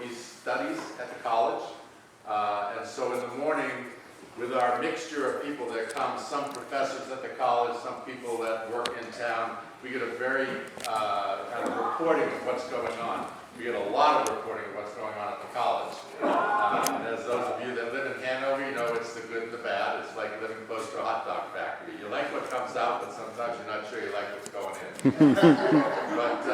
East studies at the college. And so in the morning, with our mixture of people that come, some professors at the college, some people that work in town, we get a very kind of reporting of what's going on. We get a lot of reporting of what's going on at the college. And as those of you that live in Hanover, you know it's the good and the bad. It's like living close to a hot dog factory. You like what comes out, but sometimes you're not sure you like what's going in. But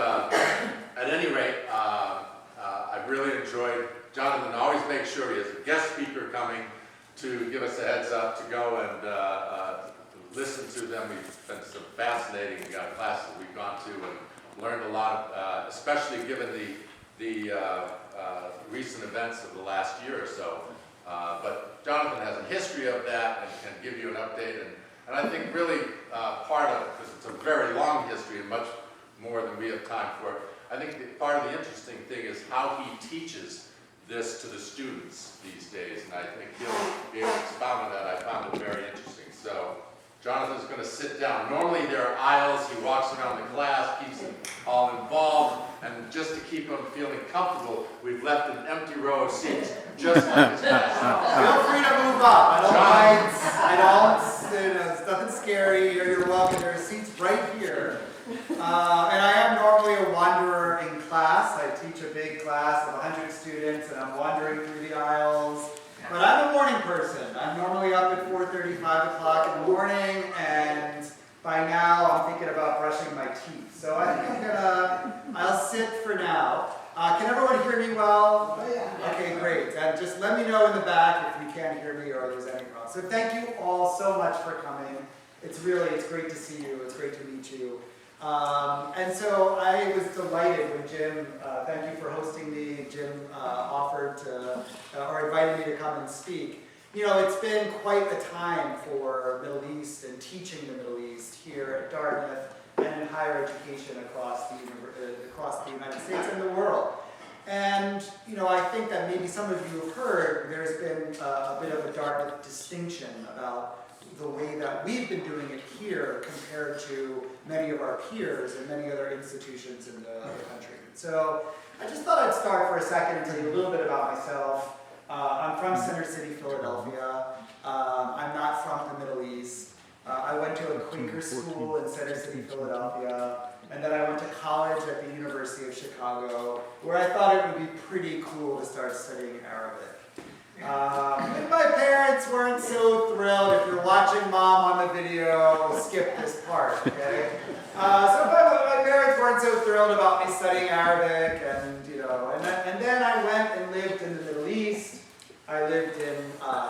at any rate, I've really enjoyed, Jonathan always makes sure he has a guest speaker coming to give us a heads up to go and listen to them. We've been some fascinating classes we've gone to and learned a lot, especially given the recent events of the last year or so. But Jonathan has a history of that and can give you an update. And I think really part of it, because it's a very long history and much more than we have time for, I think part of the interesting thing is how he teaches this to the students these days. And I think he'll be able to expound on that. I found it very interesting. So Jonathan's going to sit down. Normally there are aisles. He walks around the class, keeps them all involved. And just to keep him feeling comfortable, we've left an empty row of seats just like his class. Feel free to move up. I don't, it's nothing scary. You're welcome. There are seats right here. And I am normally a wanderer in class. I teach a big class of 100 students, and I'm wandering through the aisles. But I'm a morning person. I'm normally up at 4:30, 5 o'clock in the morning, and by now I'm thinking about brushing my teeth. So I think I'll sit for now. Can everyone hear me well? Oh, yeah. Okay, great. And just let me know in the back if you can't hear me or there's any problems. So thank you all so much for coming. It's great to see you. It's great to meet you. And so I was delighted when Jim, thank you for hosting me, Jim offered to, or invited me to come and speak. You know, it's been quite a time for Middle East and teaching the Middle East here at Dartmouth and in higher education across the United States and the world. And, you know, I think that maybe some of you have heard there's been a bit of a Dartmouth distinction about the way that we've been doing it here compared to many of our peers and many other institutions in the country. So I just thought I'd start for a second and tell you a little bit about myself. I'm from Center City, Philadelphia. I'm not from the Middle East. I went to a Quaker school in Center City, Philadelphia, and then I went to college at the University of Chicago, where I thought it would be pretty cool to start studying Arabic. And my parents weren't so thrilled. If you're watching Mom on the video, skip this part, okay? So my parents weren't so thrilled about me studying Arabic, and you know, and then I went and lived in the Middle East. I lived in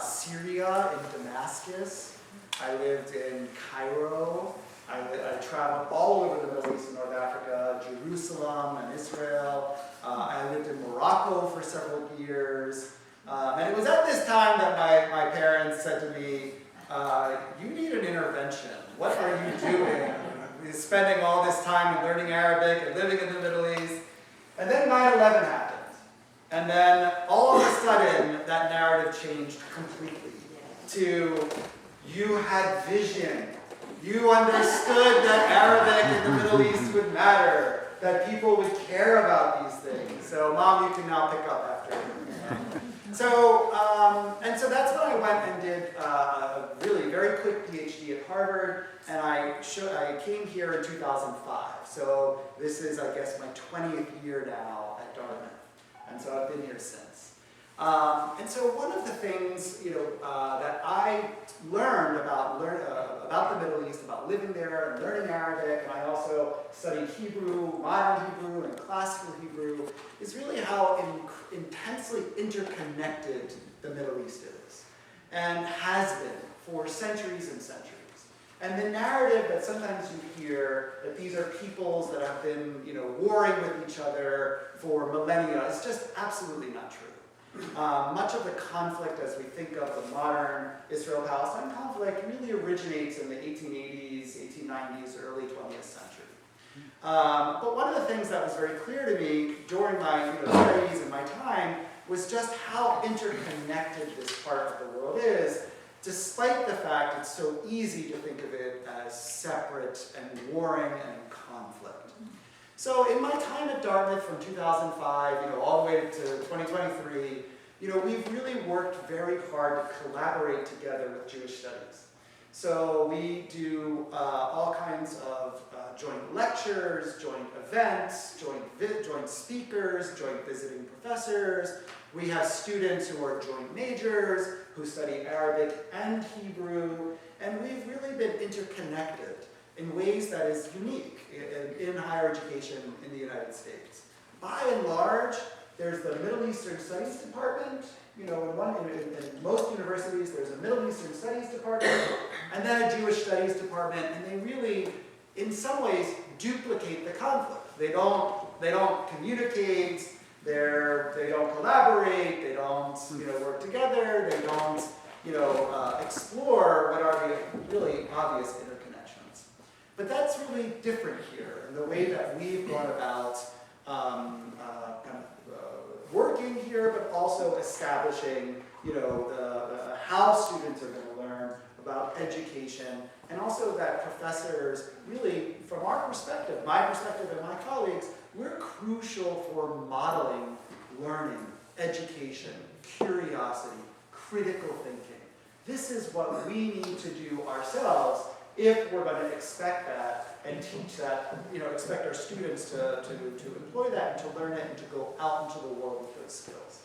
Syria, in Damascus. I lived in Cairo. I traveled all over the Middle East and North Africa, Jerusalem and Israel. I lived in Morocco for several years. And it was at this time that my parents said to me, you need an intervention. What are you doing? Spending all this time learning Arabic and living in the Middle East. And then 9/11 happened. And then all of a sudden, that narrative changed completely to you had vision. You understood that Arabic in the Middle East would matter, that people would care about these things. So Mom, you can now pick up after me. So that's when I went and did a really very quick PhD at Harvard, and I came here in 2005. So this is, I guess, my 20th year now at Dartmouth, and so I've been here since. And so one of the things, you know, that I learned about the Middle East, about living there and learning Arabic, and I also studied Hebrew, modern Hebrew, and classical Hebrew, is really how intensely interconnected the Middle East is, and has been for centuries and centuries. And the narrative that sometimes you hear, that these are peoples that have been, you know, warring with each other for millennia, is just absolutely not true. Much of the conflict as we think of the modern Israel-Palestine conflict really originates in the 1880s, 1890s, early 20th century. But one of the things that was very clear to me during my studies and my time was just how interconnected this part of the world is, despite the fact it's so easy to think of it as separate and warring and in conflict. So in my time at Dartmouth from 2005, all the way to 2023, we've really worked very hard to collaborate together with Jewish studies. So we do all kinds of joint lectures, joint events, joint speakers, joint visiting professors. We have students who are joint majors, who study Arabic and Hebrew, and we've really been interconnected in ways that is unique in higher education in the United States. By and large, there's the Middle Eastern Studies Department. In most universities, there's a Middle Eastern Studies Department, and then a Jewish Studies Department, and they really, in some ways, duplicate the conflict. They don't communicate, they don't collaborate, they don't work together, they don't explore what are the really obvious interconnections. But that's really different here in the way that we've gone about working here, but also establishing how students are going to learn about education, and also that professors really, from our perspective, my perspective and my colleagues, we're crucial for modeling learning, education, curiosity, critical thinking. This is what we need to do ourselves if we're going to expect that and teach that, expect our students to employ that and to learn it and to go out into the world with those skills.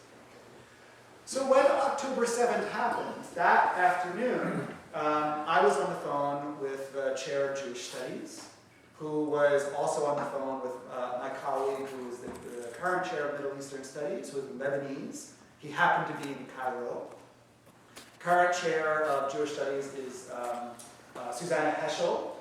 So when October 7th happened, that afternoon, I was on the phone with the chair of Jewish Studies, who was also on the phone with my colleague who is the current chair of Middle Eastern Studies, who is Lebanese. He happened to be in Cairo. Current chair of Jewish Studies is Susanna Heschel.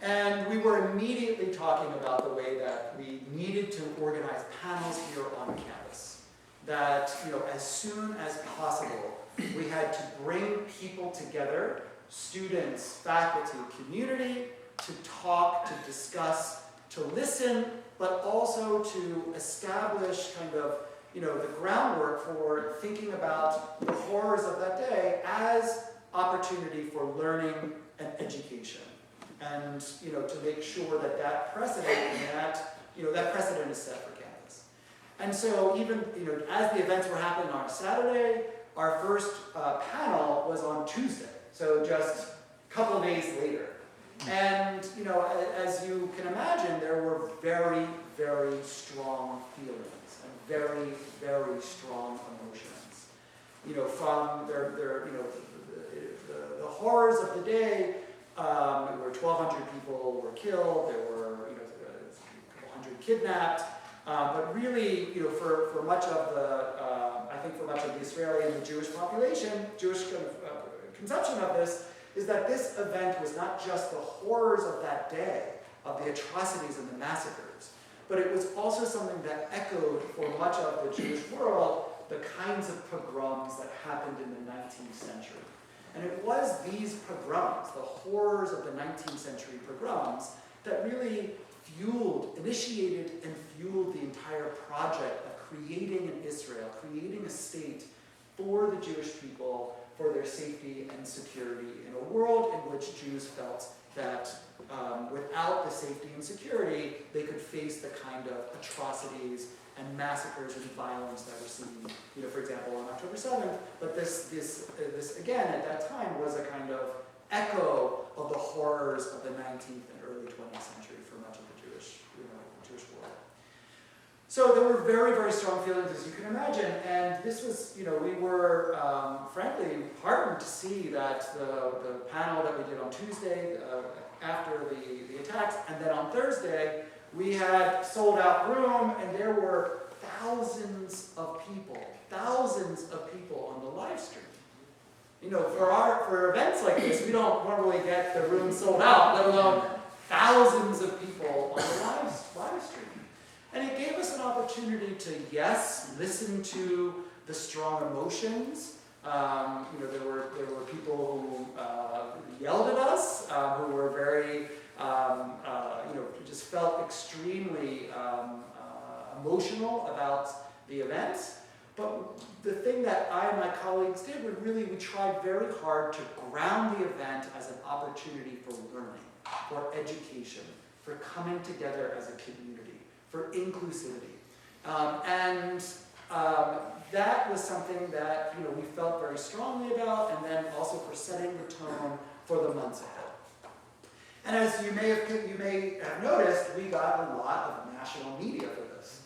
And we were immediately talking about the way that we needed to organize panels here on campus. That, as soon as possible, we had to bring people together, students, faculty, community, to talk, to discuss, to listen, but also to establish kind of, the groundwork for thinking about the horrors of that day as opportunity for learning and education. And, to make sure that that precedent and that precedent is set for campus. And so even, as the events were happening on Saturday, our first panel was on Tuesday, so just a couple of days later. And, as you can imagine, there were very, very strong feelings and very, very strong emotions. From the horrors of the day, where 1,200 people were killed, there were, a couple hundred kidnapped, but really, for much of the, I think for much of the Israeli and the Jewish population, Jewish kind of, conception of this, is that this event was not just the horrors of that day, of the atrocities and the massacres, but it was also something that echoed for much of the Jewish world the kinds of pogroms that happened in the 19th century. And it was these pogroms, the horrors of the 19th century pogroms, that really initiated and fueled the entire project of creating an Israel, creating a state for the Jewish people, for their safety and security in a world in which Jews felt that without the safety and security, they could face the kind of atrocities and massacres and violence that were seen, for example, on October 7th. But this again, at that time, was a kind of echo of the horrors of the 19th and early 20th century for much of the Jewish world. So there were very, very strong feelings, as you can imagine, and this was, we were, frankly, heartened to see that the panel that we did on Tuesday, after the attacks, and then on Thursday, we had sold out room, and there were thousands of people on the live stream. For events like this, we don't normally get the room sold out, let alone thousands of people on the live stream. And it gave us an opportunity to, yes, listen to the strong emotions. There were people who yelled at us, who were very, just felt extremely emotional about the events. But the thing that I and my colleagues did was we tried very hard to ground the event as an opportunity for learning, for education, for coming together as a community, for inclusivity. That was something that we felt very strongly about, and then also for setting the tone for the months ahead. And as you may have noticed, we got a lot of national media for this.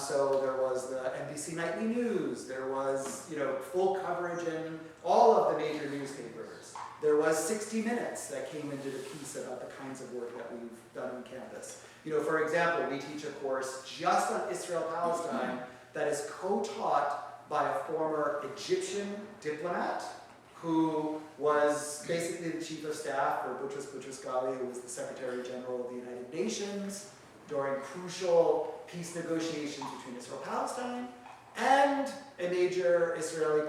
So there was the NBC Nightly News, there was full coverage in all of the major newspapers. There was 60 Minutes that came into the piece about the kinds of work that we've done on campus. For example, we teach a course just on Israel-Palestine that is co-taught by a former Egyptian diplomat who was basically the chief of staff for Boutros Boutros-Ghali, who was the Secretary General of the United Nations during crucial peace negotiations between Israel and Palestine, and a major Israeli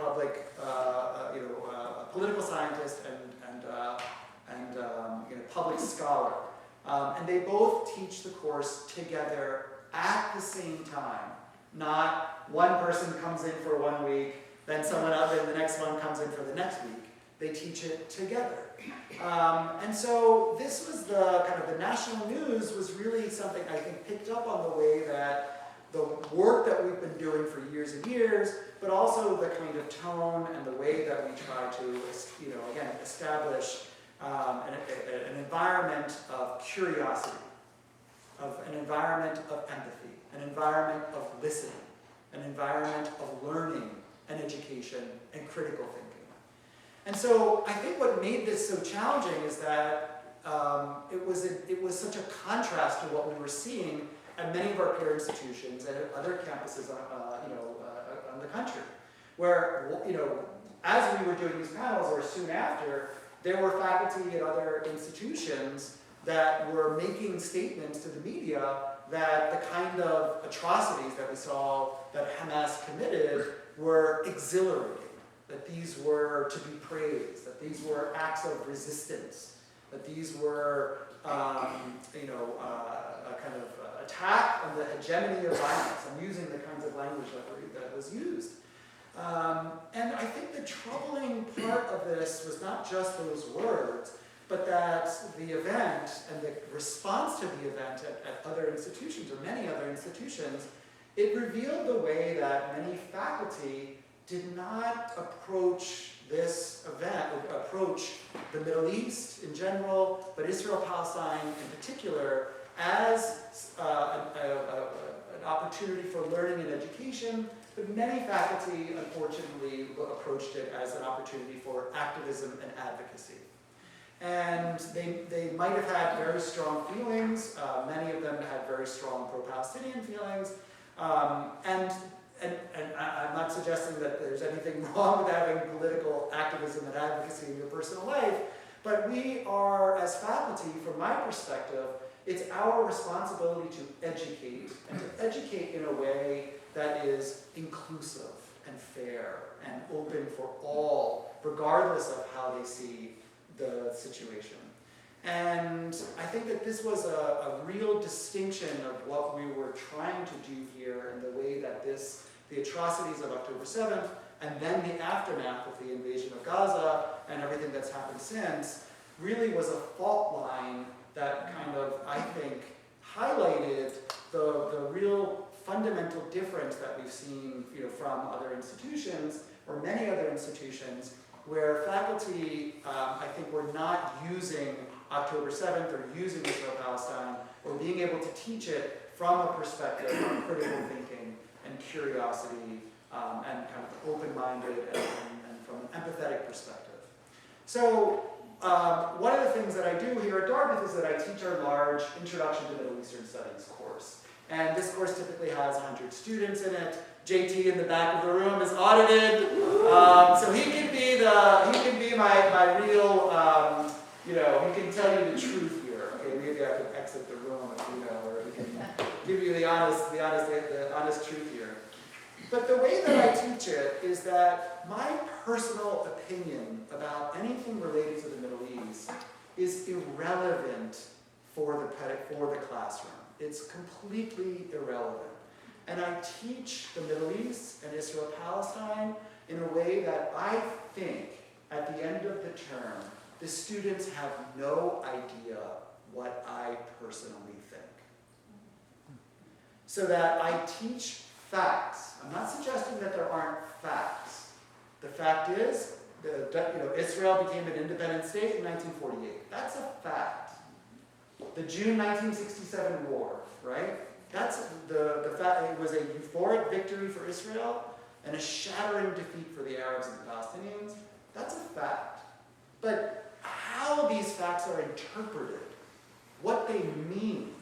political scientist and public scholar. And they both teach the course together at the same time. Not one person comes in for 1 week, then someone else, and the next one comes in for the next week. They teach it together. And so this was the national news was really something I think picked up on the way that the work that we've been doing for years and years, but also the kind of tone and the way that we try to, again, establish an environment of curiosity, of an environment of empathy, an environment of listening, an environment of learning and education and critical thinking. And so I think what made this so challenging is that it was such a contrast to what we were seeing at many of our peer institutions and at other campuses on the country, where as we were doing these panels or soon after, there were faculty at other institutions that were making statements to the media that the kind of atrocities that we saw that Hamas committed were exhilarating, that these were to be praised, that these were acts of resistance, that these were a kind of attack on the hegemony of violence. I'm using the kinds of language that was used. And I think the troubling part of this was not just those words, but that the event and the response to the event at other institutions, or many other institutions, it revealed the way that many faculty did not approach this event, approach the Middle East in general, but Israel-Palestine in particular, as an opportunity for learning and education, but many faculty, unfortunately, approached it as an opportunity for activism and advocacy. And they might have had very strong feelings. Many of them had very strong pro-Palestinian feelings. And I'm not suggesting that there's anything wrong with having political activism and advocacy in your personal life, but we are, as faculty, from my perspective, it's our responsibility to educate, and to educate in a way that is inclusive and fair and open for all, regardless of how they see the situation. And I think that this was a real distinction of what we were trying to do here in the way that the atrocities of October 7th and then the aftermath of the invasion of Gaza and everything that's happened since really was a fault line that kind of, I think, highlighted the real fundamental difference that we've seen from other institutions, or many other institutions, where faculty, I think, were not using October 7th or using Israel-Palestine or being able to teach it from a perspective of critical thinking and curiosity and kind of open-minded and from an empathetic perspective. So one of the things that I do here at Dartmouth is that I teach our large Introduction to Middle Eastern Studies course. And this course typically has 100 students in it. JT in the back of the room is audited, so he can be my real, he can tell you the truth here. Okay, maybe I can exit the room, or he can give you the honest truth here. But the way that I teach it is that my personal opinion about anything related to the Middle East is irrelevant for the classroom. It's completely irrelevant. And I teach the Middle East and Israel-Palestine in a way that I think, at the end of the term, the students have no idea what I personally think. so that I teach facts. I'm not suggesting that there aren't facts. The fact is, Israel became an independent state in 1948. That's a fact. The June 1967 war, right? That's the fact. It was a euphoric victory for Israel and a shattering defeat for the Arabs and the Palestinians. That's a fact. But how these facts are interpreted, what they mean,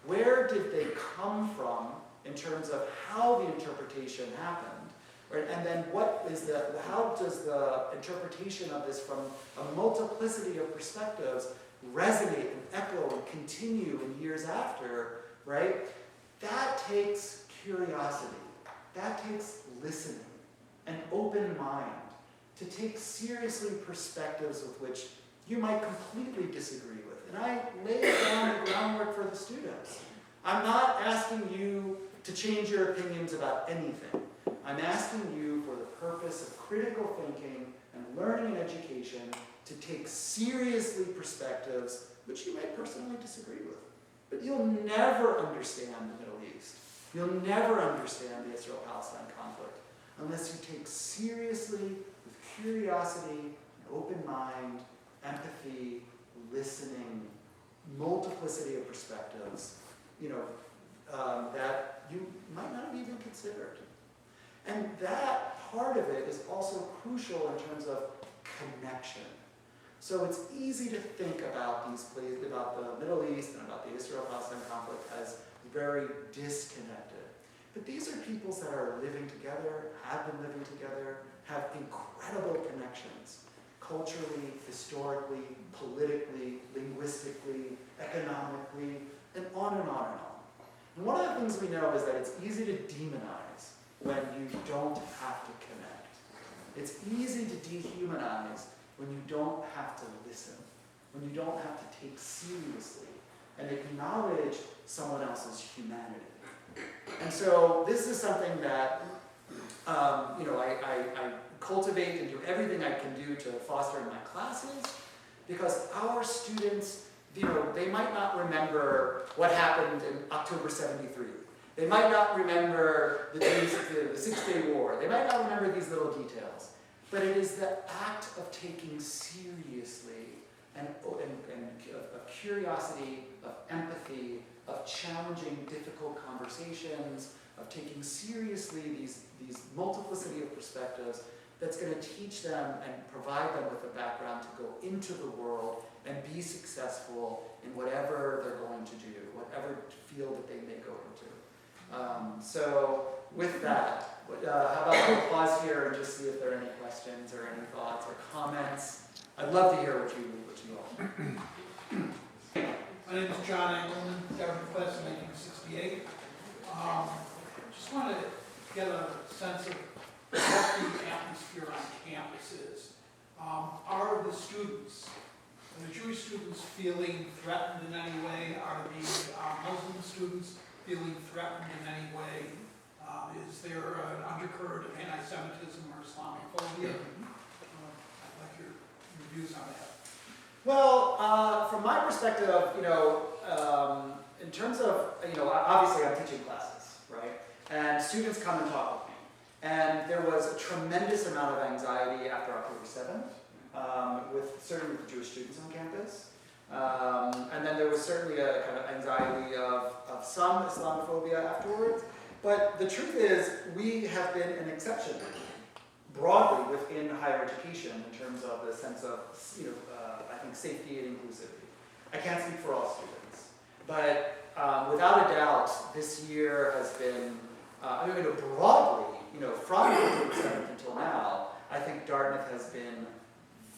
where did they come from in terms of how the interpretation happened, right? And then how does the interpretation of this from a multiplicity of perspectives resonate and echo and continue in years after, right? That takes curiosity. That takes listening, an open mind, to take seriously perspectives with which you might completely disagree with. And I lay down the groundwork for the students. I'm not asking you to change your opinions about anything. I'm asking you for the purpose of critical thinking and learning and education to take seriously perspectives which you may personally disagree with. But you'll never understand the Middle East. You'll never understand the Israel-Palestine conflict unless you take seriously, with curiosity, an open mind, empathy, listening, multiplicity of perspectives, that you might not have even considered. And that part of it is also crucial in terms of connection. So it's easy to think about these places, about the Middle East and about the Israel-Palestine conflict as very disconnected. But these are peoples that are living together, have been living together, have incredible connections, culturally, historically, politically, linguistically, economically, and on and on and on. And one of the things we know is that it's easy to demonize when you don't have to connect. It's easy to dehumanize when you don't have to listen, when you don't have to take seriously and acknowledge someone else's humanity. And so this is something that I cultivate and do everything I can do to foster in my classes, because our students, they might not remember what happened in October 73. They might not remember the Six-Day War. They might not remember these little details. But it is the act of taking seriously and of curiosity, of empathy, of challenging difficult conversations, of taking seriously these multiplicity of perspectives that's going to teach them and provide them with a background to go into the world and be successful in whatever they're going to do, whatever field that they may go into. So with that, how about I pause here and just see if there are any questions or any thoughts or comments. I'd love to hear what you all. My name is John Engelman, government class of 1968. Just want to get a sense of what the atmosphere on campus is. Are the students, are the Jewish students feeling threatened in any way? Are the Muslim students feeling threatened in any way? Is there an undercurrent of anti-Semitism or Islamophobia? I'd like your views on that. Well, from my perspective, in terms of, obviously I'm teaching classes, right? And students come and talk with me. And there was a tremendous amount of anxiety after October 7th, certainly with the Jewish students on campus. And then there was certainly a kind of anxiety of some Islamophobia afterwards. But the truth is, we have been an exception broadly within higher education in terms of the sense of, I think, safety and inclusivity. I can't speak for all students, but without a doubt, this year has been, broadly, from October 7th until now, I think Dartmouth has been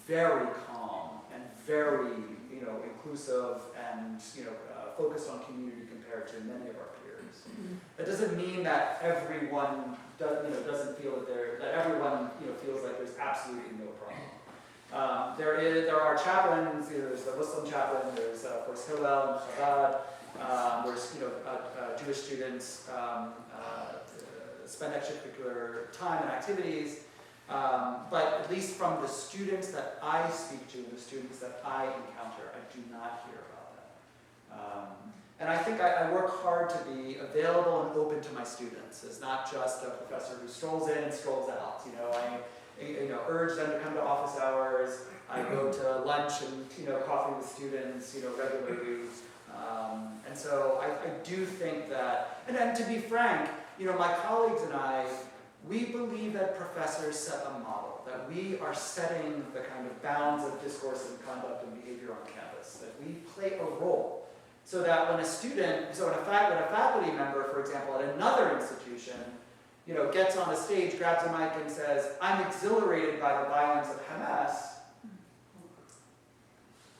very calm and very, inclusive and, focused on community compared to many of our peers. That doesn't mean that everyone doesn't feel that everyone feels like there's absolutely no problem. There are chaplains. There's the Muslim chaplain. There's of course Hillel and Chabad. There's Jewish students spend extracurricular time and activities. But at least from the students that I speak to, the students that I encounter, I do not hear about that. And I think I work hard to be available and open to my students as not just a professor who strolls in and strolls out. I urge them to come to office hours. I go to lunch and coffee with students regularly. And so I do think that, and then to be frank, my colleagues and I, we believe that professors set a model, that we are setting the kind of bounds of discourse and conduct and behavior on campus, that we play a role. So that when a faculty member, for example, at another institution, gets on a stage, grabs a mic and says, "I'm exhilarated by the violence of Hamas,"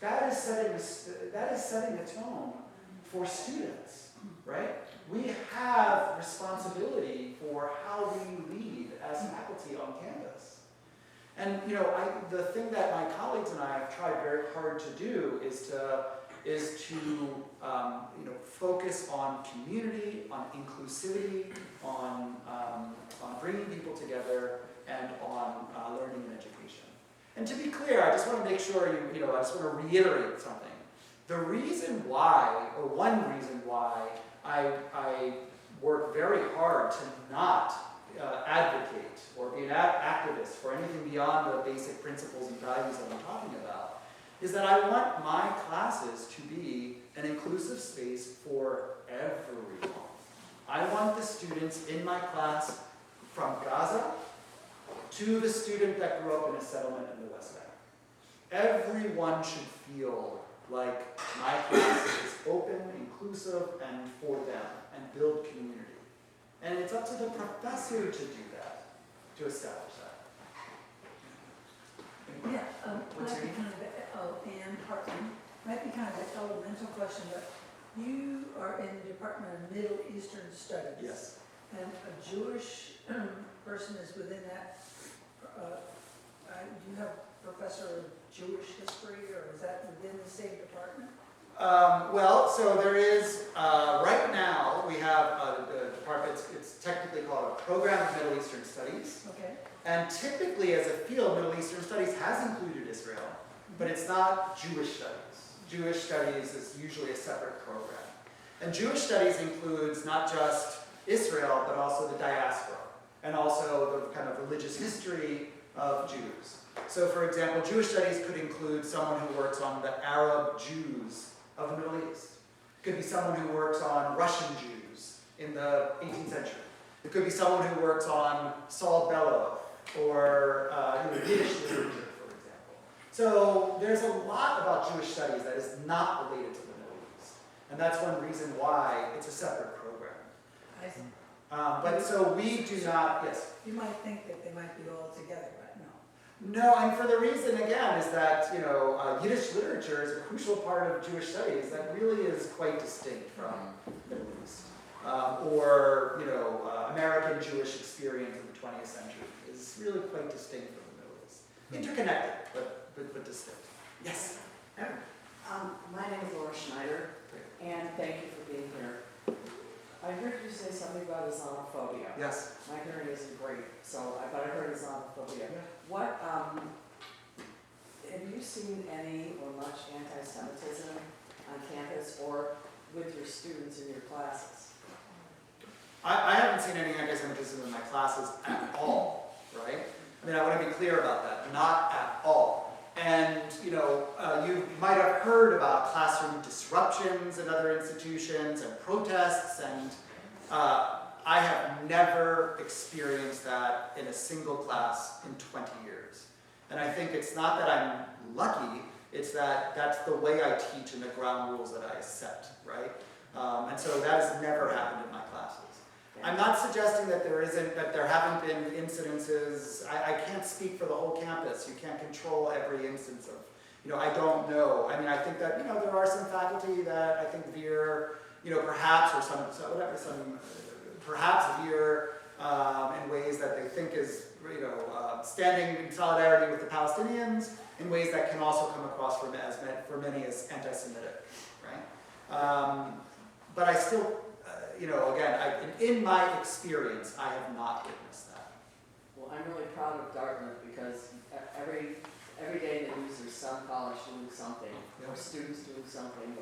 that is setting a tone for students, right? We have responsibility for how we lead as faculty on campus. And the thing that my colleagues and I have tried very hard to do is to focus on community, on inclusivity, on bringing people together, and on learning and education. And to be clear, I just want to make sure I just want to reiterate something. The reason why, or one reason why, I work very hard to not advocate or be an activist for anything beyond the basic principles and values that I'm talking about, is that I want my classes to be an inclusive space for everyone. I want the students in my class from Gaza to the student that grew up in a settlement in the West Bank. Everyone should feel like my class is open, inclusive, and for them, and build community. And it's up to the professor to do that, to establish that. Yeah, What's might your be kind of, Ann Hartman, might be kind of an elemental question, but you are in the Department of Middle Eastern Studies. Yes. And a Jewish person is within that, do you have professor of Jewish history, or is that within the same department? So there is, right now, we have a department, it's technically called a Program of Middle Eastern Studies. Okay. And typically, as a field, Middle Eastern Studies has included Israel, but it's not Jewish Studies. Jewish Studies is usually a separate program. And Jewish Studies includes not just Israel, but also the diaspora, and also the kind of religious history of Jews. So for example, Jewish Studies could include someone who works on the Arab Jews of the Middle East. It could be someone who works on Russian Jews in the 18th century. It could be someone who works on Saul Bellow or Yiddish literature, for example. So there's a lot about Jewish studies that is not related to the Middle East. And that's one reason why it's a separate program. I see. But so we do not, yes? You might think that they might be all together, but no. No, and for the reason, again, is that, Yiddish literature is a crucial part of Jewish studies that really is quite distinct from the Middle East. American Jewish experience in the 20th century is really quite distinct from the Middle East. Interconnected, but distinct. Yes? My name is Laura Schneider, and thank you for being here. I heard you say something about Islamophobia. Yes. My hearing isn't great, but I heard Islamophobia. Yeah. Have you seen any or much anti-Semitism on campus or with your students in your classes? I haven't seen any anti-Semitism in my classes at all, right? I mean, I want to be clear about that. Not at all. And, you might have heard about classroom disruptions in other institutions and protests, and I have never experienced that in a single class in 20 years. And I think it's not that I'm lucky, it's that that's the way I teach and the ground rules that I set, right? And so that has never happened in my classes. I'm not suggesting that there haven't been incidences. I can't speak for the whole campus. You can't control every instance of, I don't know. I mean, I think that, there are some faculty that I think veer, perhaps, or perhaps veer in ways that they think is, standing in solidarity with the Palestinians in ways that can also come across for many as anti-Semitic, right? But I still, in my experience, I have not witnessed that. Well, I'm really proud of Dartmouth because every day in the news there's some college doing something, or students doing something,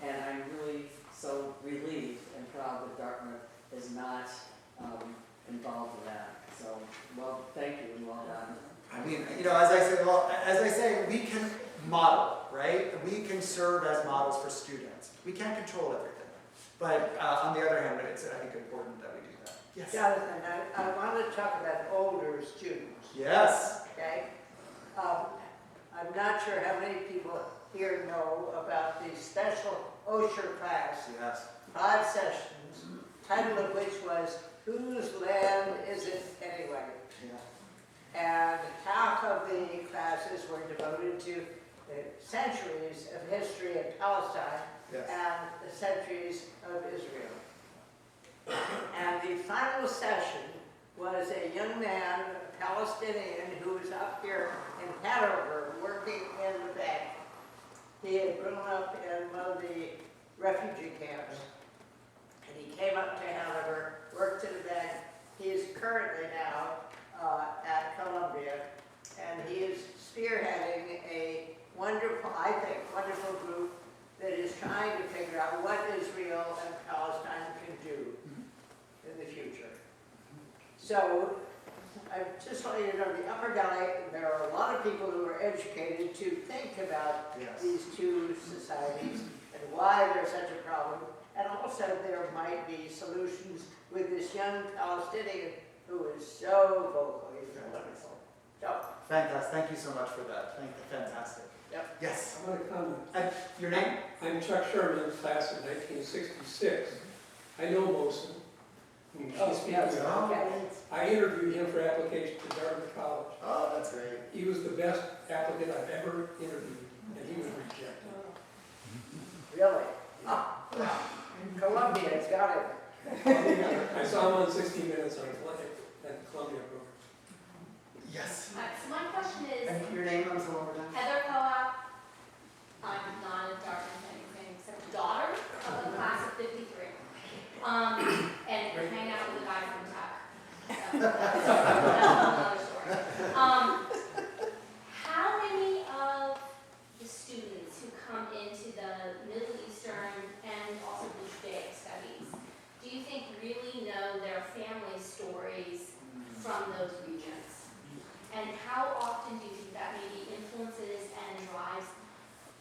And I'm really so relieved and proud that Dartmouth is not involved in that. So, well, thank you and well done. I mean, you know, as I say, we can model, right? We can serve as models for students. We can't control everything. But on the other hand, it's, I think, important that we do that. Yes? Jonathan, I want to talk about older students, Yes. okay? I'm not sure how many people here know about the special Osher class, Yes. 5 sessions, title of which was, Whose Land Is It Anyway? Yeah. And half of the classes were devoted to the centuries of history in Palestine Yes. and the centuries of Israel. And the final session was a young man, a Palestinian, who was up here in Hanover working in the bank. He had grown up in one of the refugee camps, and he came up to Hanover, worked in the bank. He is currently now at Columbia, and he is spearheading a wonderful, I think, wonderful group that is trying to figure out what Israel and Palestine can do in the future. So, I just want you to know, the Upper Valley, there are a lot of people who are educated to think about Yes. these two societies and why there's such a problem. And also there might be solutions with this young Palestinian who is so vocal. He's wonderful. So, Fantastic. Thank you so much for that. Fantastic. Yep. Yes. I want to comment. And your name? I'm Chuck Sherman, class of 1966. I know Mosen. yes, Oh. okay. I interviewed him for application to Dartmouth College. Oh, that's great. He was the best applicant I've ever interviewed, and he was rejected. Really? Columbia's got it. I saw him on 60 Minutes on Columbia program. Yes. So my question is, And your name, I'm sorry, one more time. Heather Co-op, I'm not a Dartmouth anything except a daughter of the class of 53. And hang out with a guy from Tech. So that's another story. How many of the students who come into the Middle Eastern and also the Judaic studies, do you think really know their family stories from those regions? And how often do you think that maybe influences and drives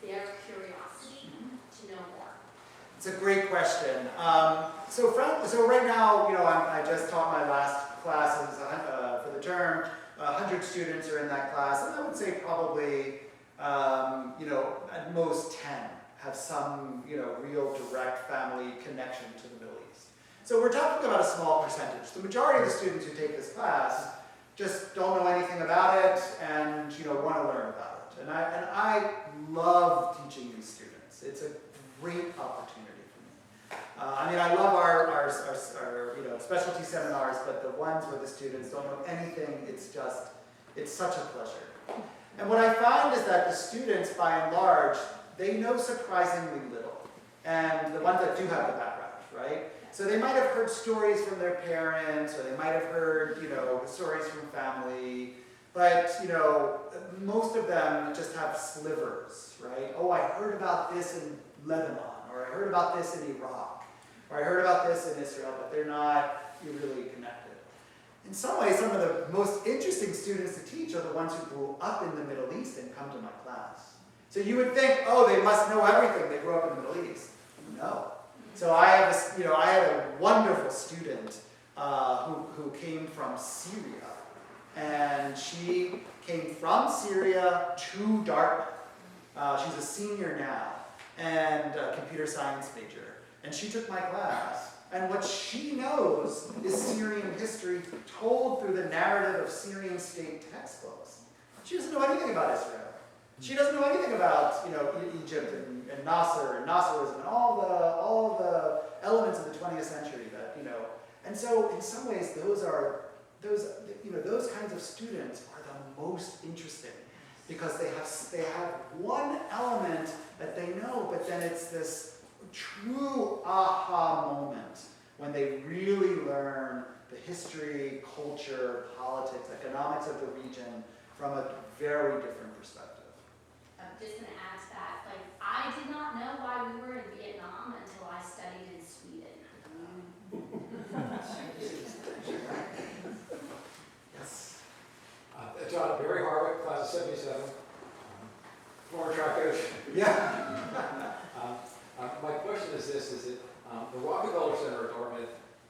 their curiosity to know more? It's a great question. So right now, you know, I just taught my last classes for the term. 100 students are in that class, and I would say probably, you know, at most 10 have some, you know, real direct family connection to the Middle East. So we're talking about a small percentage. The majority of the students who take this class just don't know anything about it and, you know, want to learn about it. And I love teaching these students. It's a great opportunity for me. I mean, I love our you know, specialty seminars, but the ones where the students don't know anything, it's such a pleasure. And what I find is that the students, by and large, they know surprisingly little. And the ones that do have the background, right? So they might have heard stories from their parents, or they might have heard, you know, stories from family, but, you know, most of them just have slivers, right? Oh, I heard about this in Lebanon, or I heard about this in Iraq, or I heard about this in Israel, but they're not really connected. In some ways, some of the most interesting students to teach are the ones who grew up in the Middle East and come to my class. So you would think, oh, they must know everything. They grew up in the Middle East. No. So I had a wonderful student who came from Syria, and she came from Syria to Dartmouth. She's a senior now, and a computer science major, and she took my class. And what she knows is Syrian history told through the narrative of Syrian state textbooks. She doesn't know anything about Israel. She doesn't know anything about, you know, Egypt and Nasser and Nasserism and all the elements of the 20th century that, you know. And so in some ways those kinds of students are the most interesting because they have one element that they know, but then it's this true aha moment when they really learn the history, culture, politics, economics of the region from a very different perspective. I'm just going to add to that. Like, I did not know why we were in Vietnam. Vietnam until I studied in Sweden. Yes. John, Barry Harvick, class of 77, former track coach. Yeah. My question is this, is that the Rockefeller Center at Dartmouth,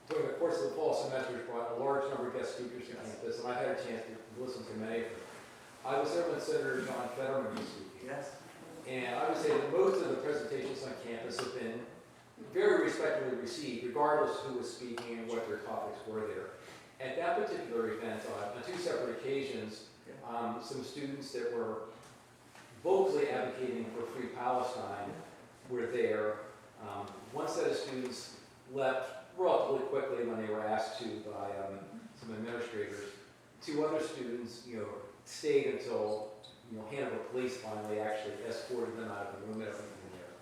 during the course of the fall semester, has brought a large number of guest speakers to campus, and I've had a chance to listen to many of them. I was there when Senator John Fetterman was speaking. Yes. And I would say that most of the presentations on campus have been very respectfully received, regardless of who was speaking and what their topics were there. At that particular event, on two separate occasions, some students that were vocally advocating for free Palestine were there. One set of students left relatively quickly when they were asked to by some administrators. Two other students, stayed until Hanover Police finally actually escorted them out of the room and everything there.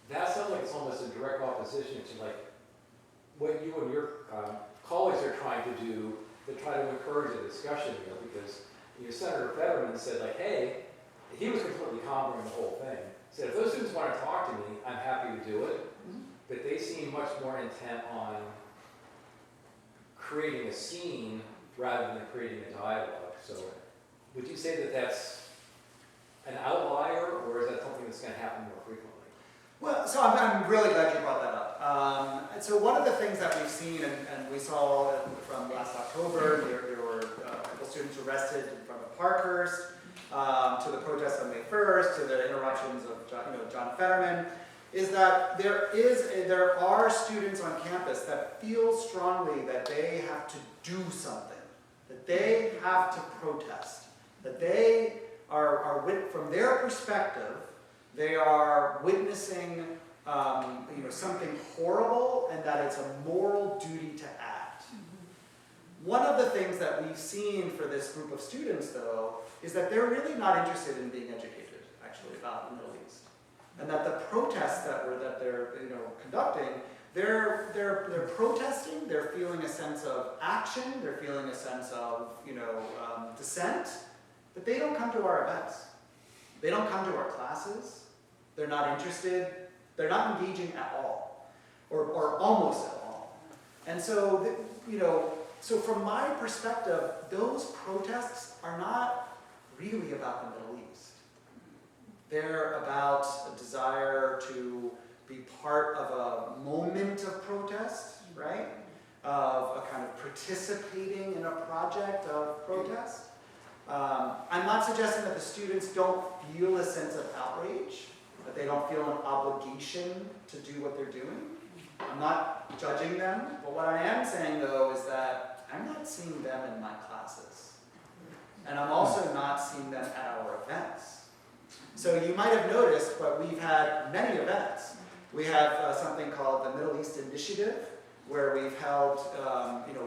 That sounds like it's almost in direct opposition to like what you and your colleagues are trying to do to try to encourage a discussion here, because Senator Fetterman said like, hey, he was completely calm during the whole thing. Said if those students want to talk to me, I'm happy to do it, but they seem much more intent on creating a scene rather than creating a dialogue. So would you say that that's an outlier, or is that something that's going to happen more frequently? Well, so I'm really glad you brought that up. And so one of the things that we've seen, and we saw from last October, there were a couple students arrested in front of Parkhurst, to the protests on May 1st, to the interruptions of John Fetterman, is that there are students on campus that feel strongly that they have to do something, that they have to protest, that they are from their perspective, they are witnessing something horrible, and that it's a moral duty to act. One of the things that we've seen for this group of students, though, is that they're really not interested in being educated, actually, about the Middle East, and that the protests that they're conducting, they're protesting. They're feeling a sense of action. They're feeling a sense of dissent, but they don't come to our events. They don't come to our classes. They're not interested. They're not engaging at all, or almost at all. And so, so from my perspective, those protests are not really about the Middle East. They're about a desire to be part of a moment of protest, right? Of a kind of participating in a project of protest. I'm not suggesting that the students don't feel a sense of outrage, that they don't feel an obligation to do what they're doing. I'm not judging them, but what I am saying, though, is that I'm not seeing them in my classes. And I'm also not seeing them at our events. So you might have noticed, but we've had many events. We have something called the Middle East Initiative, where we've held,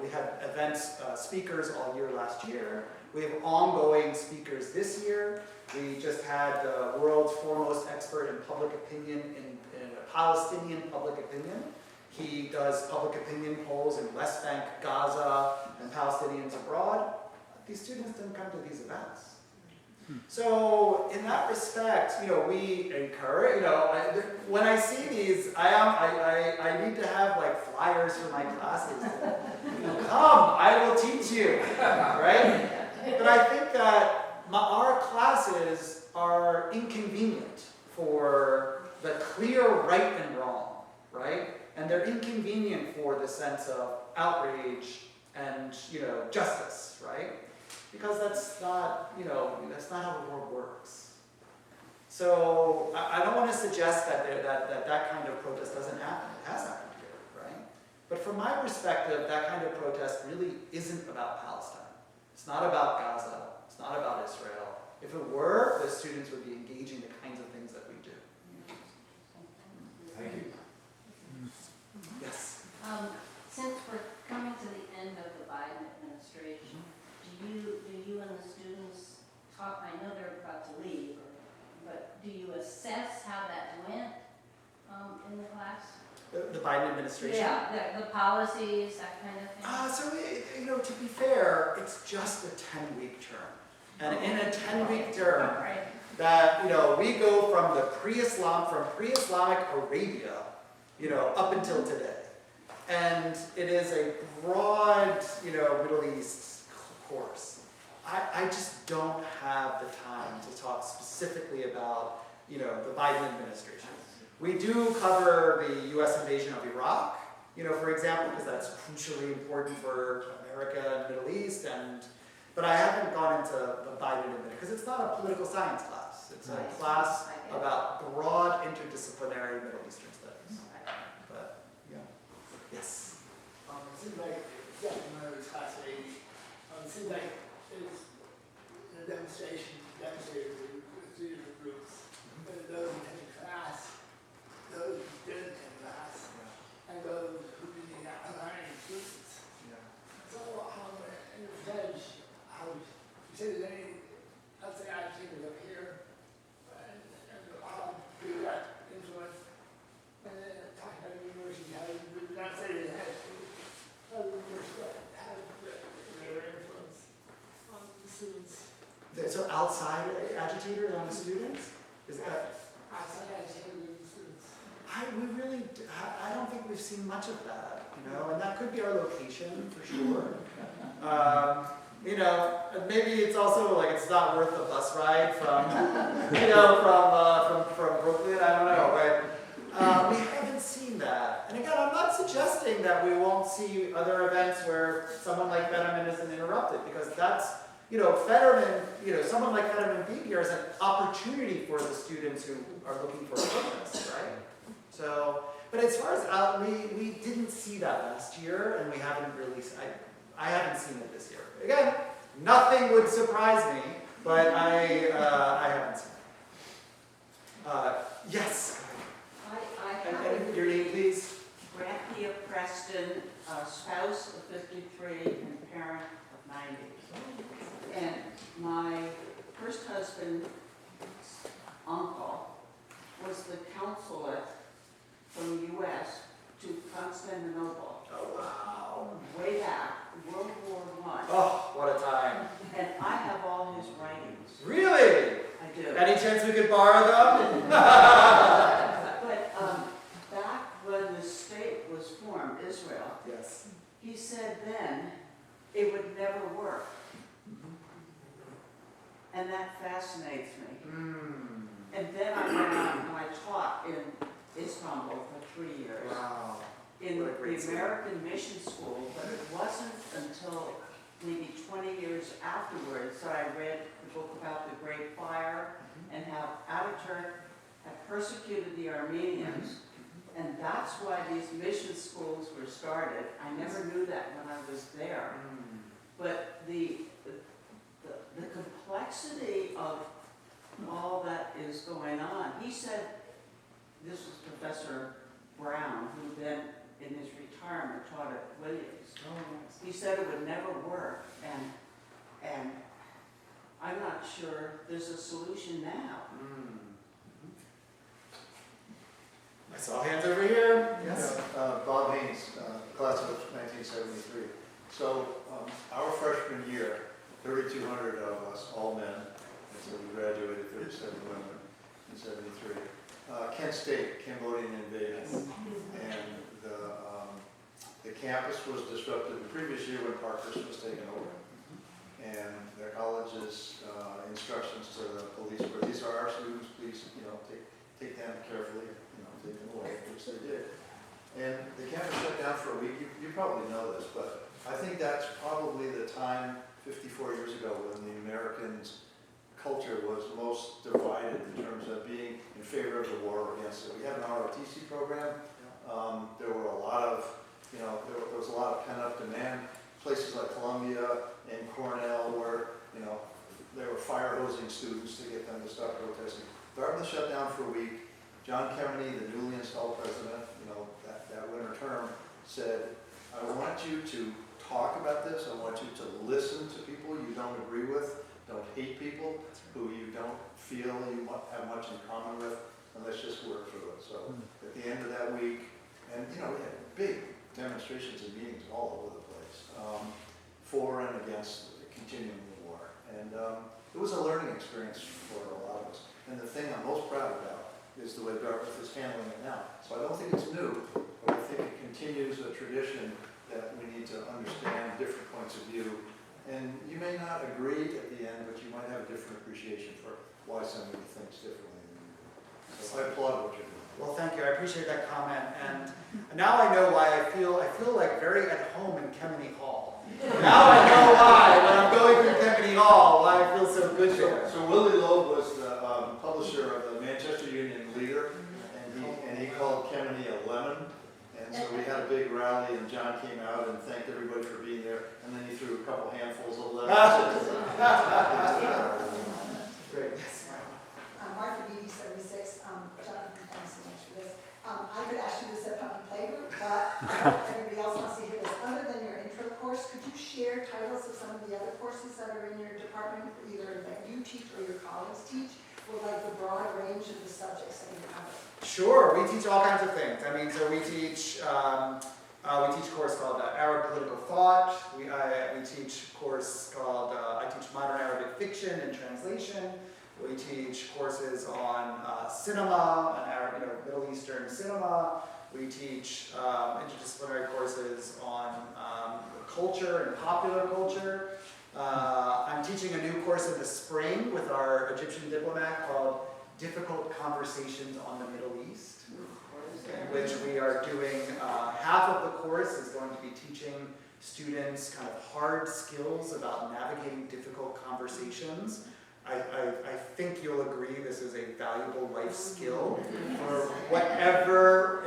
we had events, speakers all year last year. We have ongoing speakers this year. We just had the world's foremost expert in public opinion, in Palestinian public opinion. He does public opinion polls in West Bank, Gaza, and Palestinians abroad. These students didn't come to these events. So in that respect, we encourage, when I see these, I need to have like flyers for my classes. Come, I will teach you, right? But I think that our classes are inconvenient for the clear right and wrong, right? And they're inconvenient for the sense of outrage and, justice, right? Because that's not how the world works. So I don't want to suggest that kind of protest doesn't happen. It has happened here, right? But from my perspective, that kind of protest really isn't about Palestine. It's not about Gaza. It's not about Israel. If it were, the students would be engaging the kinds of things that we do. Thank you. Yes. Since we're coming to the end of the Biden administration, do you and the students talk, I know they're about to leave, but do you assess how that went in the class? The Biden administration? Yeah, the policies, that kind of thing? So, to be fair, it's just a 10-week term. And in a 10-week term, Right. that, we go from the pre-Islamic Arabia, up until today. And it is a broad, Middle East course. I just don't have the time to talk specifically about, the Biden administration. We do cover the US invasion of Iraq, for example, because that's crucially important for America and the Middle East, but I haven't gone into the Biden administration, because it's not a political science class. It's a class about broad interdisciplinary Middle Eastern studies. But, yes. It seems like, when I was class of 80, it seems like it's a demonstration, demonstrators with three different groups. Those who attended class, those who didn't attend class, and those who didn't learn inclusives. So, in your percentage, you say there's any, let's say I think up here, and how do that influence, and then talking about the university, how you do not say it has other universities have their influence on the students. So outside agitators on the students? Is that? Outside agitators on the students. I don't think we've seen much of that, and that could be our location for sure. Maybe it's also like it's not worth the bus ride from, from Brooklyn. I don't know, but we haven't seen that. And again, I'm not suggesting that we won't see other events where someone like Fetterman isn't interrupted, because that's, Fetterman, someone like Fetterman being here is an opportunity for the students who are looking for a purpose, right? So, but as far as we didn't see that last year, and we haven't really. I haven't seen it this year. Again, nothing would surprise me, but I haven't seen it. Yes. And your name, please. Branthia Preston, spouse of 53 and parent of 90. And my first husband's uncle was the consulate from the U.S. to Constantinople. Oh, wow. Way back, World War I. Oh, what a time. And I have all his writings. Really? I do. Any chance we could borrow them? But back when the state was formed, Israel, Yes. he said then it would never work. And that fascinates me. And then I went on and I taught in Istanbul for 3 years. Wow. In What a great the American Mission School, but it wasn't until maybe 20 years afterwards that I read the book about the Great Fire and how Ataturk had persecuted the Armenians. And that's why these mission schools were started. I never knew that when I was there. But the complexity of all that is going on, he said, this was Professor Brown, who then in his retirement taught at Williams. Oh, nice. He said it would never work, and I'm not sure there's a solution now. I saw hands over here. Yes. Bob Haynes, class of 1973. So our freshman year, 3,200 of us, all men, and so we graduated 37 women in 73. Kent State, Cambodian invasion, and the campus was disrupted the previous year when Parkhurst was taken over. And the college's instructions to the police were, these are our students, please, take them carefully, take them away, which they did. And the campus shut down for a week. You probably know this, but I think that's probably the time 54 years ago when the Americans' culture was most divided in terms of being in favor of the war or against it. We had an ROTC program. There were a lot of, there was a lot of pent-up demand. Places like Columbia and Cornell where, they were fire hosing students to get them to stop protesting. Dartmouth shut down for a week. John Kemeny, the newly installed president, that winter term, said, I want you to talk about this. I want you to listen to people you don't agree with. Don't hate people who you don't feel you have much in common with, and let's just work through it. So at the end of that week, and we had big demonstrations and meetings all over the place, for and against continuing the war. And it was a learning experience for a lot of us. And the thing I'm most proud about is the way Dartmouth is handling it now. So I don't think it's new, but I think it continues a tradition that we need to understand different points of view. And you may not agree at the end, but you might have a different appreciation for why somebody thinks differently than you do. So I applaud what you're doing. Well, thank you. I appreciate that comment. And now I know why I feel like very at home in Kemeny Hall. Now I know why, when I'm going through Kemeny Hall, why I feel so good there. So Willie Loeb was the publisher of the Manchester Union Leader, and he called Kemeny a lemon. And so we had a big rally, and John came out and thanked everybody for being there, and then he threw a couple handfuls of lemons. Great. Martha Beatty, 76, Jonathan, thanks so much for this. I could ask you this at public labor, but I hope everybody else wants to hear this. Other than your intro course, could you share titles of some of the other courses that are in your department, either that you teach or your colleagues teach, or like the broad range of the subjects that you cover? Sure, we teach all kinds of things. I mean, so we teach a course called Arab Political Thought. We teach a course called, I teach Modern Arabic Fiction and Translation. We teach courses on cinema and Arab, Middle Eastern cinema. We teach interdisciplinary courses on culture and popular culture. I'm teaching a new course in the spring with our Egyptian diplomat called Difficult Conversations on the Middle East, in which we are doing, half of the course is going to be teaching students kind of hard skills about navigating difficult conversations. I think you'll agree this is a valuable life skill for whatever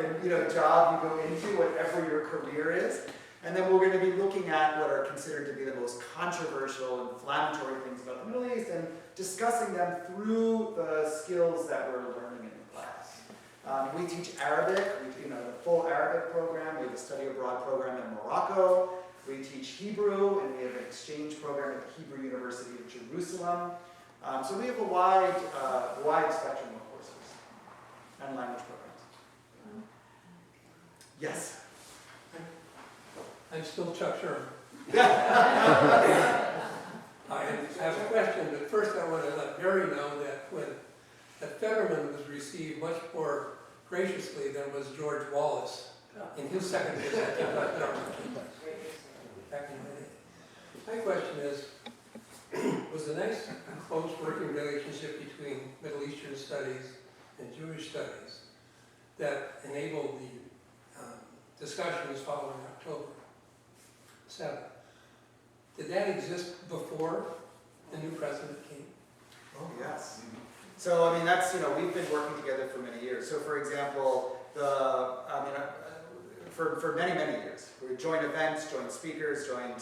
job you go into, whatever your career is. And then we're going to be looking at what are considered to be the most controversial, inflammatory things about the Middle East and discussing them through the skills that we're learning in class. We teach Arabic, the full Arabic program. We have a study abroad program in Morocco. We teach Hebrew, and we have an exchange program at the Hebrew University of Jerusalem. So we have a wide spectrum of courses and language programs. Yes? I'm still Chuck Sherman. I have a question, but first I want to let Mary know that Fetterman was received much more graciously than was George Wallace in his second visit to back in the day. My question is, was a nice close working relationship between Middle Eastern studies and Jewish studies that enabled the discussions following October 7th. Did that exist before the new president came? Oh, yes. So, I mean, that's, we've been working together for many years. So, for example, for many, many years, we joined events, joined speakers, joined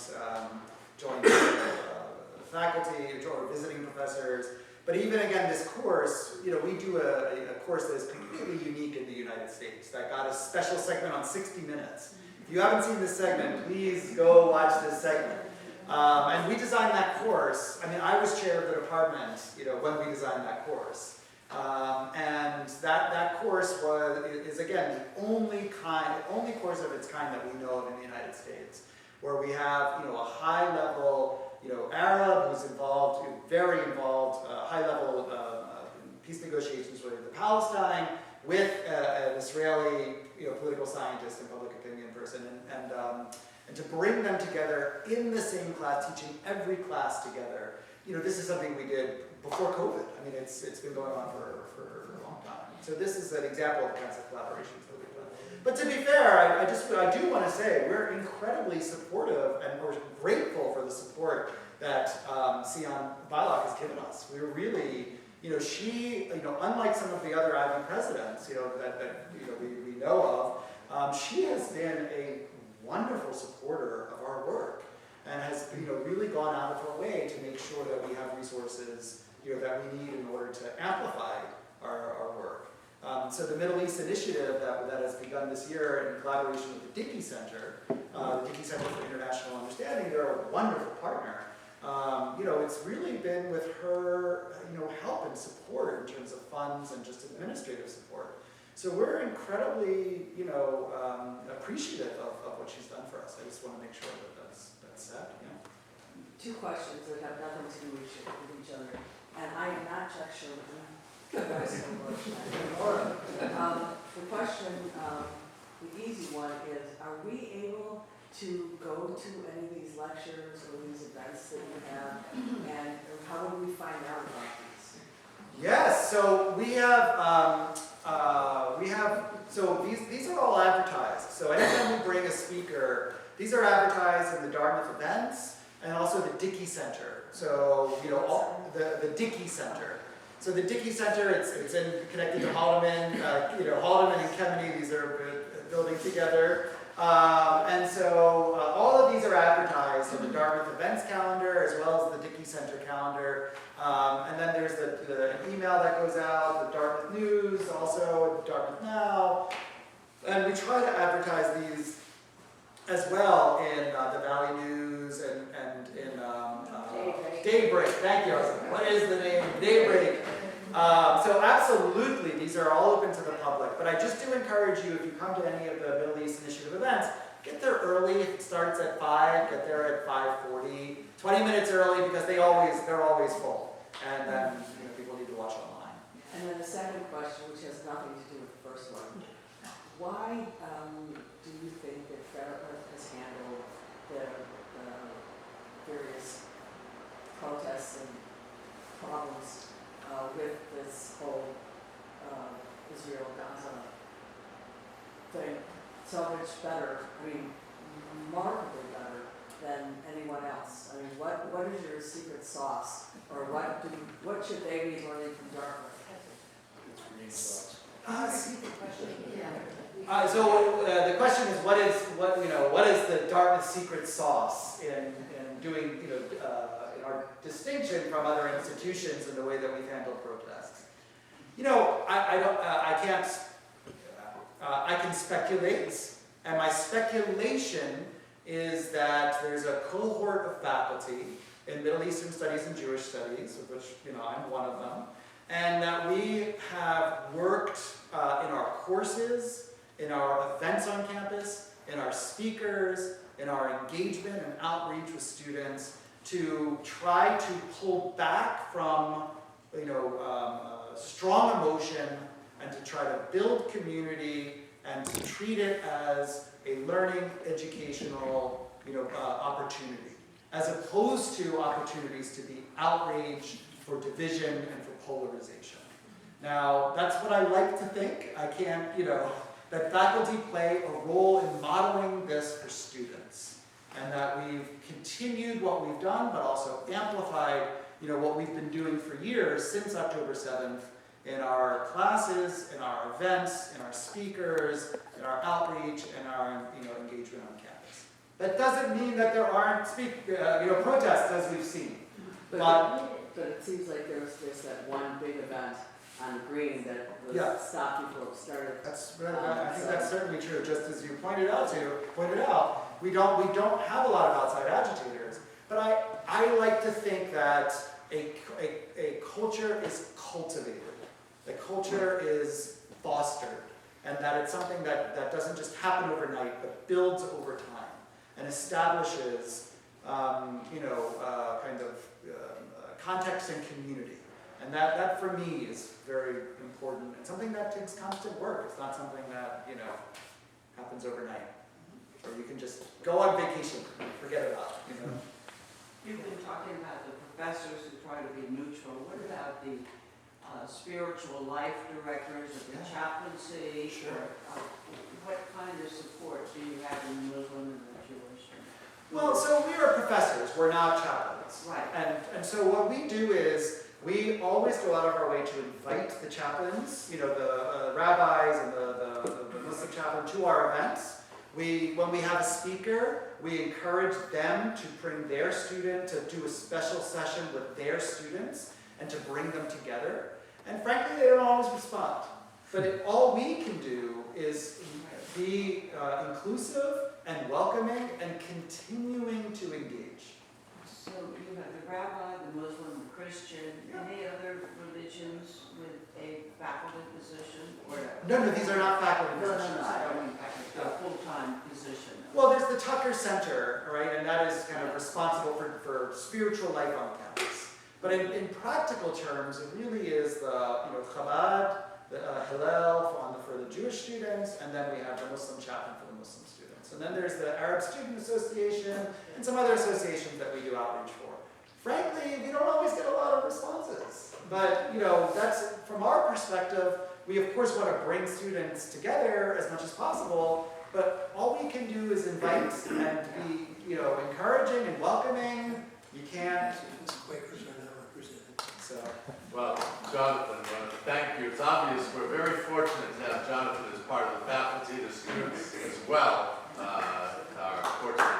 faculty, or visiting professors. But even again, this course, we do a course that is completely unique in the United States that got a special segment on 60 Minutes. If you haven't seen this segment, please go watch this segment. And we designed that course. I mean, I was chair of the department, when we designed that course. And that course is again the only course of its kind that we know of in the United States, where we have a high level Arab who's involved, very involved, high level peace negotiations related to Palestine with an Israeli political scientist and public opinion person, and to bring them together in the same class, teaching every class together. This is something we did before COVID. I mean, it's been going on for a long time. So this is an example of the kinds of collaborations that we've done. But to be fair, I do want to say we're incredibly supportive and we're grateful for the support that Sion Beilock has given us. We're really, she, unlike some of the other Ivy presidents, that we know of, she has been a wonderful supporter of our work and has really gone out of her way to make sure that we have resources that we need in order to amplify our work. So the Middle East Initiative that has begun this year in collaboration with the Dickey Center, the Dickey Center for International Understanding, they're a wonderful partner. It's really been with her help and support in terms of funds and just administrative support. So we're incredibly appreciative of what she's done for us. I just want to make sure that that's said. Yeah. Two questions that have nothing to do with each other, and I am not Chuck Sherman. The question, the easy one is, are we able to go to any of these lectures or these events that you have, and how would we find out about these? Yes, so we have, so these are all advertised. So anytime we bring a speaker, these are advertised in the Dartmouth events and also the Dickey Center. So, you know, all, the Dickey Center. So the Dickey Center, it's connected to Haldeman, you know, Haldeman and Kemeny, these are building together. And so all of these are advertised in the Dartmouth events calendar as well as the Dickey Center calendar. And then there's the email that goes out, the Dartmouth News, also Dartmouth Now. And we try to advertise these as well in the Valley News and in Daybreak. Thank you. What is the name? Daybreak. So absolutely, these are all open to the public. But I just do encourage you, if you come to any of the Middle East Initiative events, get there early. If it starts at 5, get there at 5:40. 20 minutes early because they're always full. And then people need to watch online. And then the second question, which has nothing to do with the first one, why do you think that Dartmouth has handled the various protests and problems with this whole Israel-Gaza thing so much better, I mean, remarkably better than anyone else? I mean, what is your secret sauce, or what should they be learning from Dartmouth? So the question is, what is the Dartmouth secret sauce in doing, in our distinction from other institutions in the way that we've handled protests? I can speculate, and my speculation is that there's a cohort of faculty in Middle Eastern Studies and Jewish Studies, of which I'm one of them, and that we have worked in our courses, in our events on campus, in our speakers, in our engagement and outreach with students to try to pull back from strong emotion and to try to build community and to treat it as a learning, educational opportunity, as opposed to opportunities to be outrage for division and for polarization. Now, that's what I like to think. I can't, that faculty play a role in modeling this for students, and that we've continued what we've done, but also amplified, what we've been doing for years since October 7th in our classes, in our events, in our speakers, in our outreach, and our, engagement on campus. That doesn't mean that there aren't protests, as we've seen. But it seems like there's that one big event on Green that was stopped before it started. I think that's certainly true. Just as you pointed out, we don't have a lot of outside agitators. But I like to think that a culture is cultivated, the culture is fostered, and that it's something that doesn't just happen overnight, but builds over time and establishes, context and community. And that for me is very important, and something that takes constant work. It's not something that, happens overnight, or you can just go on vacation and forget about it, You've been talking about the professors who try to be neutral. What about the spiritual life directors of the chaplaincy? Sure. What kind of support do you have in the Muslim and the Jewish? Well, so we are professors, we're not chaplains. Right. And so what we do is, we always go out of our way to invite the chaplains, the rabbis and the Muslim chaplain to our events. When we have a speaker, we encourage them to bring their student to do a special session with their students and to bring them together. And frankly, they don't always respond. But all we can do is be inclusive and welcoming and continuing to engage. So you have the rabbi, the Muslim, the Christian, any other religions with a faculty position? Or No, these are not faculty positions. No, I don't mean faculty. a full-time position. Well, there's the Tucker Center, right, and that is kind of responsible for spiritual life on campus. But in practical terms, it really is the, Chabad, the Hillel for the Jewish students, and then we have the Muslim chaplain for the Muslim students. And then there's the Arab Student Association and some other associations that we do outreach for. Frankly, we don't always get a lot of responses. But, that's, from our perspective, we of course want to bring students together as much as possible, but all we can do is invite and be, encouraging and welcoming. You can't. Quakers are not represented. So. Well, Jonathan, thank you. It's obvious we're very fortunate to have Jonathan as part of the faculty, the students as well, are fortunate